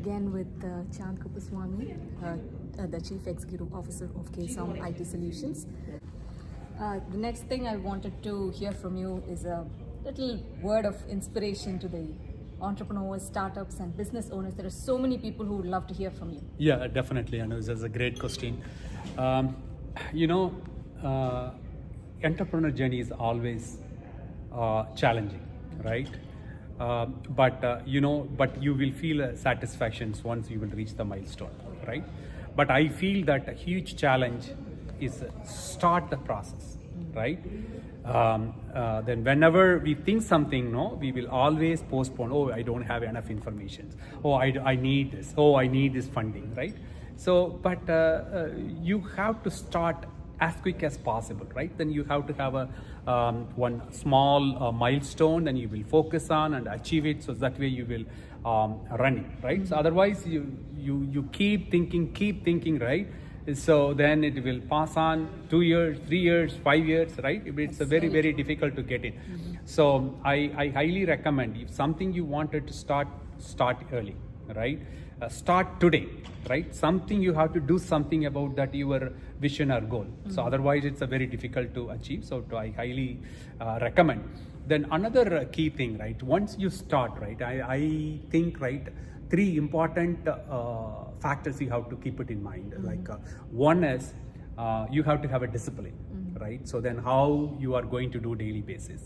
again with Chand Kuppuswamy, the Chief Executive Officer of KSOM IT Solutions. The next thing I wanted to hear from you is a little word of inspiration to the entrepreneurs, startups, and business owners. There are so many people who would love to hear from you. Yeah, definitely. I know that's a great question. Entrepreneur journey is always challenging, right? But you will feel satisfactions once you will reach the milestone, right? But I feel that a huge challenge is start the process, right? Then whenever we think something, we will always postpone. Oh, I don't have enough information. Oh, I need this. Oh, I need this funding, right? So, but you have to start as quick as possible, right? Then you have to have a one small milestone, and you will focus on and achieve it. So that way you will run it, right? Mm-hmm. So otherwise you keep thinking, right? So then it will pass on 2 years, 3 years, 5 years, right? It's very, very difficult to get it. Mm-hmm. So I highly recommend, if something you wanted to start early, right? Start today, right? Something you have to do something about that your vision or goal. Mm-hmm. So otherwise it's a very difficult to achieve. So I highly recommend. Then another key thing, right? Once you start, right? I think, right? 3 important factors you have to keep it in mind. Mm-hmm. Like one is you have to have a discipline, mm-hmm. right? So then how you are going to do daily basis.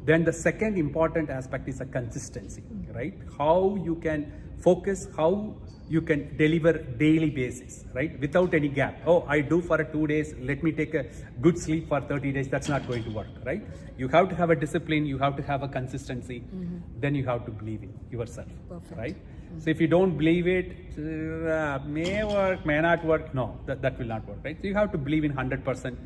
Then the second important aspect is a consistency, mm-hmm. right? How you can focus, how you can deliver daily basis, right? Without any gap. Oh, I do for 2 days, let me take a good sleep for 30 days. That's not going to work, right? You have to have a discipline, you have to have a consistency, mm-hmm. then you have to believe in yourself. Perfect. Right? Mm-hmm. So if you don't believe it, may work, may not work, no, that will not work, right? So you have to believe in 100%,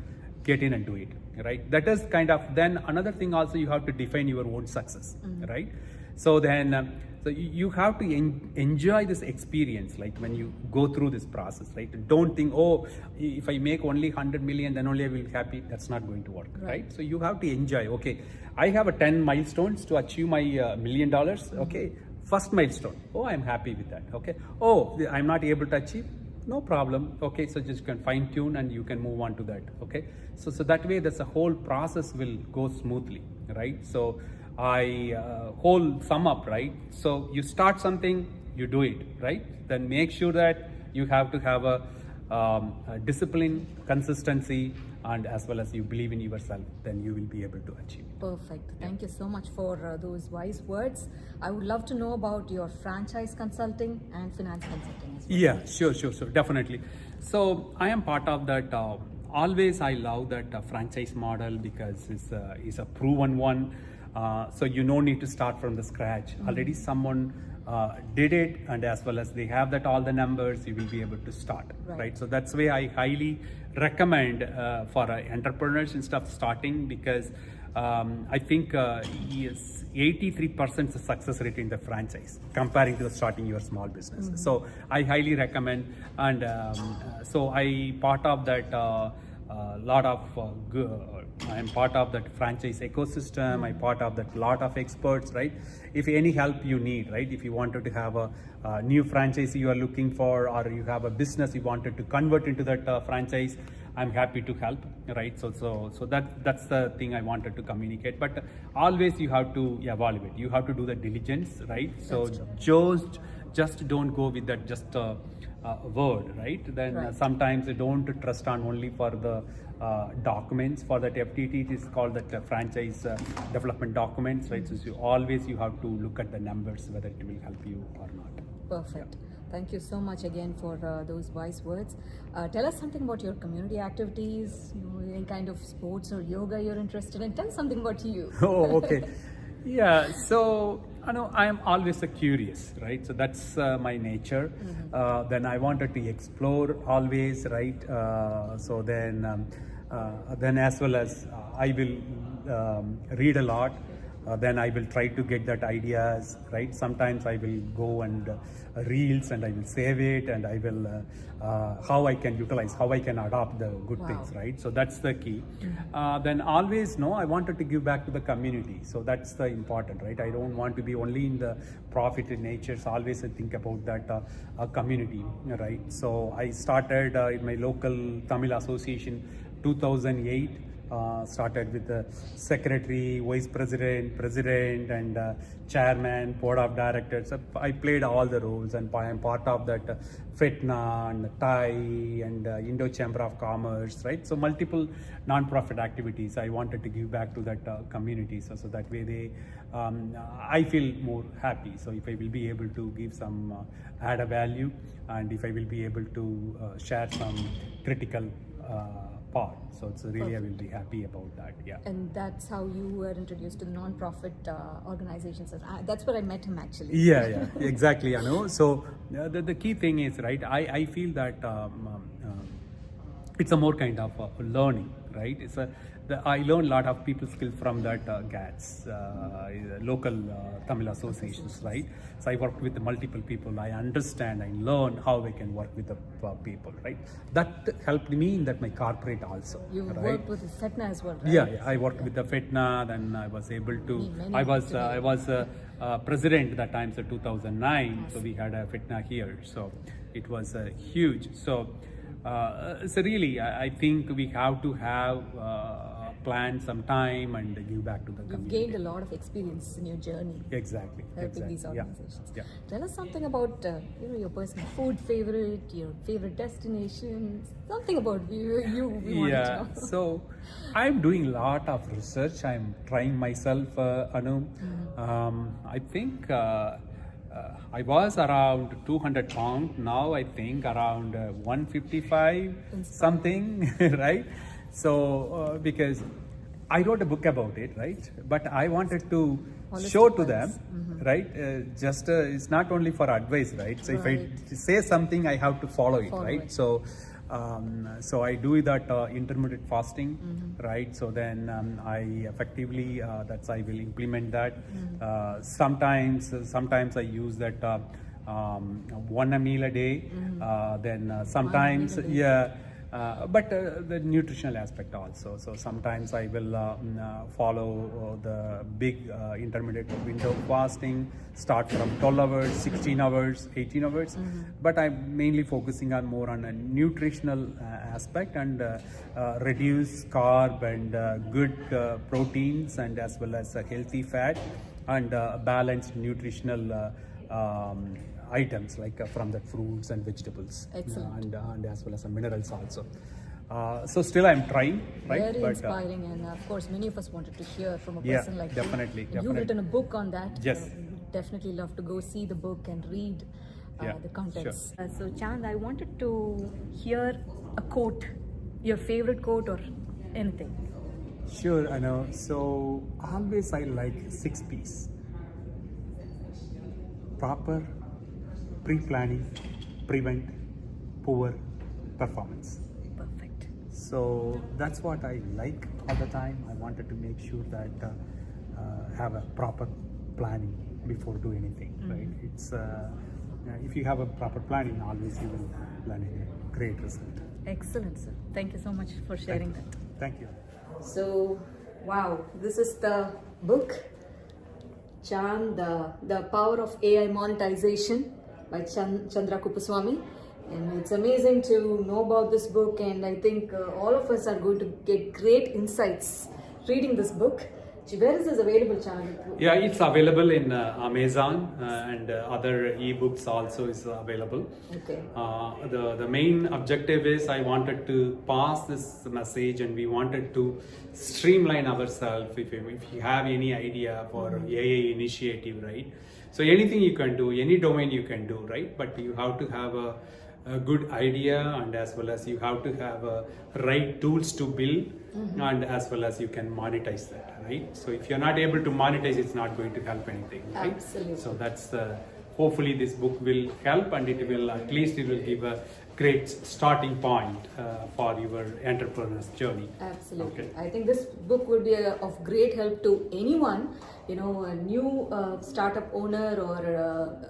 get in and do it, right? That is kind of, then another thing also, you have to define your own success, mm-hmm. right? So then, so you have to enjoy this experience, like when you go through this process, right? Don't think, oh, if I make only 100 million, then only I will be happy. That's not going to work, right? So you have to enjoy, okay, I have a 10 milestones to achieve my $1 million, okay? First milestone, oh, I'm happy with that, okay? Oh, I'm not able to achieve, no problem, okay? So just can fine tune and you can move on to that, okay? So that way, the whole process will go smoothly, right? So I whole sum up, right? So you start something, you do it, right? Then make sure that you have to have a discipline, consistency, and as well as you believe in yourself, then you will be able to achieve it. Perfect. Thank you so much for those wise words. I would love to know about your franchise consulting and finance consulting as well. Yeah, sure, definitely. So I am part of that. Always I love that franchise model because it's a proven one. So you no need to start from the scratch. Mm-hmm. Already someone did it, and as well as they have that all the numbers, you will be able to start, right? So that's why I highly recommend for entrepreneurs instead of starting, because I think 83% success rate in the franchise comparing to starting your small business. Mm-hmm. So I highly recommend, and so I part of that. I'm part of that franchise ecosystem. I'm part of that lot of experts, right? If any help you need, right? If you wanted to have a new franchise you are looking for, or you have a business you wanted to convert into that franchise, I'm happy to help, right? So that's the thing I wanted to communicate. But always you have to evaluate. You have to do the diligence, right? So just don't go with that word, right? Then sometimes they don't trust on only for the documents. For that FTT, it is called that franchise development documents, right? So you have to look at the numbers, whether it will help you or not. Perfect. Thank you so much again for those wise words. Tell us something about your community activities, any kind of sports or yoga you're interested in. Tell us something about you. Oh, okay. Yeah, so I am always curious, right? So that's my nature. Mm-hmm. Then I wanted to explore always, right? So then as well as I will read a lot. then I will try to get that ideas, right? Sometimes I will go and reels and I will save it, and I will how I can utilize, how I can adopt the good things, right? So that's the key. Then always, no, I wanted to give back to the community. So that's the important, right? I don't want to be only in the profit in nature. So always I think about that community, right? So I started in my local Tamil association 2008. Started with the secretary, vice president, president, and chairman, board of directors. So I played all the roles, and I am part of that FITNA and TAI and Indo Chamber of Commerce, right? So multiple non-profit activities. I wanted to give back to that community, so that way they, I feel more happy. So if I will be able to give some add a value, and if I will be able to share some critical part. So it's really, I will be happy about that. Yeah. And that's how you were introduced to non-profit organizations. That's where I met him actually. Yeah, exactly. I know. So the key thing is, right, I feel that it's a more kind of learning, right? I learned a lot of people skills from that GATS, local Tamil associations, right? So I worked with multiple people. I understand, I learn how I can work with the people, right? That helped me in that my corporate also. You right? worked with FITNA as well, right? Yeah, I worked with the FITNA. Then I was able to. I was president that time, so 2009. Yes. So we had a FITNA here. So it was huge. So really, I think we have to have plan some time and give back to the community. You've gained a lot of experience in your journey. Exactly. Helping these organizations. Yeah. Tell us something about your personal food favorite, your favorite destinations, something about you. We want to know. So I'm doing a lot of research. I'm trying myself, Anu. I think I was around 200 pounds. Now I think around 155 something, right? So because I wrote a book about it, right? But I wanted to show to them, right? Just it's not only for advice, right? So if I say something, I have to follow it, right? So I do that intermittent fasting, right? So then I effectively I will implement that. Sometimes I use that one meal a day. Then sometimes but the nutritional aspect also. So sometimes I will follow the big intermittent window fasting, start from 12 hours, 16 hours, 18 hours. But I'm mainly focusing on more on a nutritional aspect and reduce carb and good proteins, and as well as healthy fat and balanced nutritional items like from the fruits and vegetables. Excellent. And as well as some minerals also. So still I'm trying, right? Very inspiring, and of course many of us wanted to hear from a person like definitely. you. You've written a book on that. Yes. We'd definitely love to go see the book and read the contents. Sure. So Chand, I wanted to hear a quote, your favorite quote or anything. Sure, I know. So always I like 6 P's. Proper, pre-planning, prevent, poor performance. Perfect. So that's what I like all the time. I wanted to make sure that have a proper planning before do anything, right? It's if you have a proper planning, always you will plan a great result. Excellent, sir. Thank you so much for sharing that. Thank you. So, wow, this is the book, Chand, the Power of AI Monetization by Chand Kuppuswamy. And it's amazing to know about this book, and I think all of us are going to get great insights reading this book. Where is this available, Chand? Yeah, it's available in Amazon and other ebooks also is available. Okay. The main objective is I wanted to pass this message, and we wanted to streamline ourselves. If you have any idea for AI initiative, right? So anything you can do, any domain you can do, right? But you have to have a good idea, and as well as you have to have right tools to build, and as well as you can monetize that, right? So if you're not able to monetize, it's not going to help anything, right? Absolutely. So that's the hopefully this book will help, and it will at least it will give a great starting point for your entrepreneur's journey. Absolutely. Okay. I think this book would be of great help to anyone, you know, a new startup owner or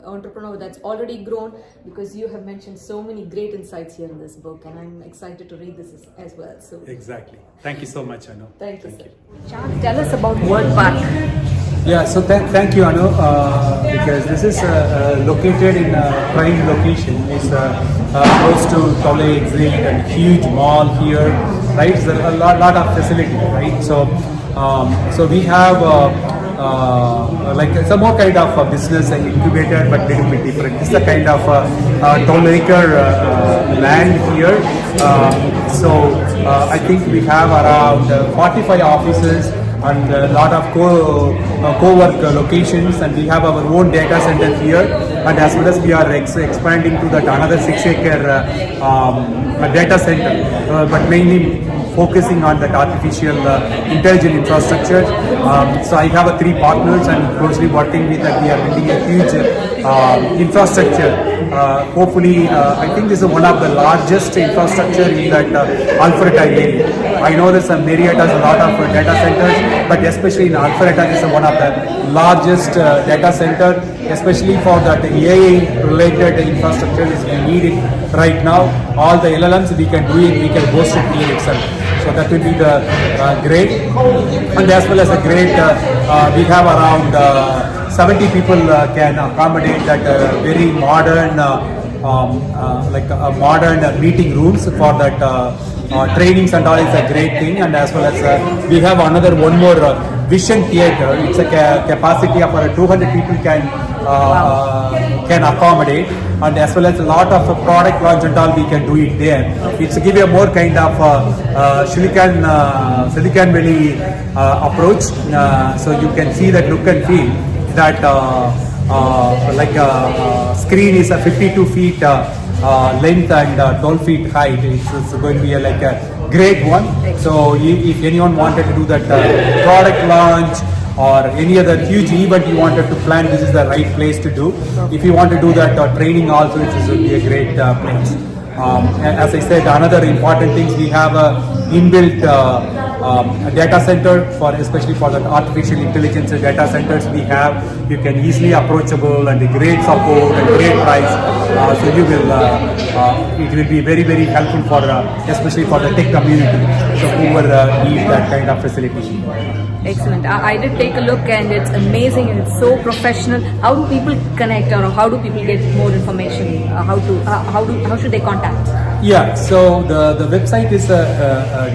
entrepreneur that's already grown, because you have mentioned so many great insights here in this book, and I'm excited to read this as well. So Exactly. Thank you so much, Anu. thank you, sir. Chand, tell us about World Park. Yeah, so thank you, Anu, because this is located in a prime location. It's close to Tole Exit and huge mall here, right? It's a lot of facility, right? So we have like some more kind of business and incubator, but little bit different. This is a kind of toll acre land here. I think we have around 45 offices and a lot of co-work locations, and we have our own data center here, and as well as we are expanding to that another 6-acre data center, but mainly focusing on that artificial intelligent infrastructure. So I have 3 partners and closely working with that. We are building a huge infrastructure. Hopefully, I think this is one of the largest infrastructure in that Alpharetta area. I know that Marriott has a lot of data centers, but especially in Alpharetta, this is one of the largest data center, especially for that AI related infrastructure is we need it right now. All the LLMs we can do it, we can host it here itself. So that will be the great, and as well as a great, we have around 70 people can accommodate that very modern, modern meeting rooms for that trainings and all is a great thing. And as well as we have one more vision theater. It's a capacity of 200 people can accommodate, and as well as a lot of product launch and all we can do it there. It's give you a more kind of Silicon Valley approach, so you can see that look and feel that screen is a 52 feet length and 12 feet height. It's going to be like a great one. So if anyone wanted to do that product launch or any other huge event you wanted to plan, this is the right place to do. If you want to do that training also, it will be a great place. As I said, another important thing, we have a inbuilt data center for, especially for the artificial intelligence data centers we have. You can easily approachable and great support and great price. So you will, it will be very, very helpful for, especially for the tech community. So whoever needs that kind of facility. Excellent. I did take a look, and it's amazing and it's so professional. How do people connect, or how do people get more information? How should they contact? Yeah, so the website is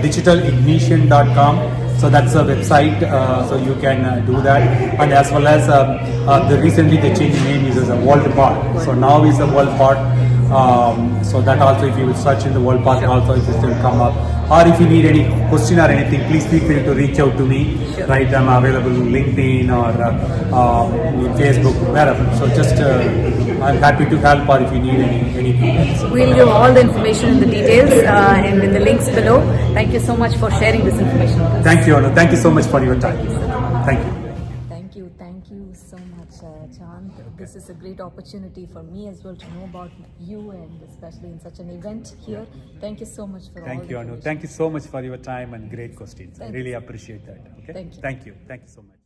digitalignition.com. So that's a website, so you can do that. And as well as recently they changed the name, is a World Park. So now is a World Park. So that also, if you will search in the World Park, also it will come up. Or if you need any question or anything, please feel free to reach out to me. Sure. Right, I'm available on LinkedIn or Facebook, wherever. So just I'm happy to help, or if you need anything else. We'll give all the information in the details and in the links below. Thank you so much for sharing this information with us. Thank you, Anu. Thank you so much for your time. Thank you. Thank you so much, Chand. This is a great opportunity for me as well to know about you, and especially in such an event here. Thank you so much for all the Thank you, Anu. information. Thank you so much for your time and great questions. I Thank really you. appreciate that. Okay. Thank you. Thank you. Thank you so much.